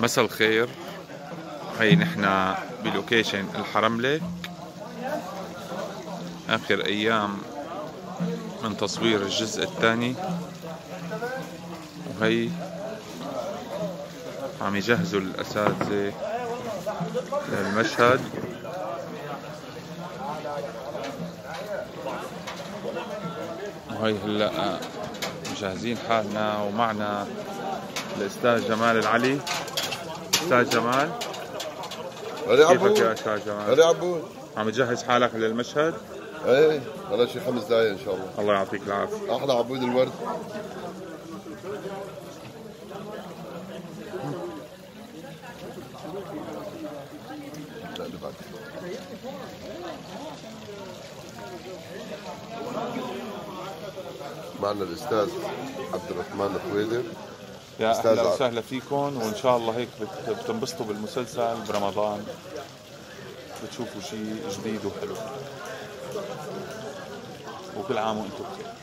مساء الخير. هي نحن بلوكيشن الحرملة، آخر أيام من تصوير الجزء الثاني، وهي عم يجهزوا الأساتذة للمشهد. وهي هلا مجهزين حالنا، ومعنا الأستاذ جمال العلي. أستاذ جمال، كيفك يا أستاذ جمال؟ هلا عبود، عم تجهز حالك للمشهد؟ ايه والله شي 5 دقايق ان شاء الله. الله يعطيك العافية. احلى عبود الورد. لا اللي بعد. معنا الاستاذ عبد الرحمن الخويدر. يا اهلا وسهلا فيكم، وان شاء الله هيك بتنبسطوا بالمسلسل برمضان، بتشوفوا شيء جديد وحلو، وكل عام وانتم بخير.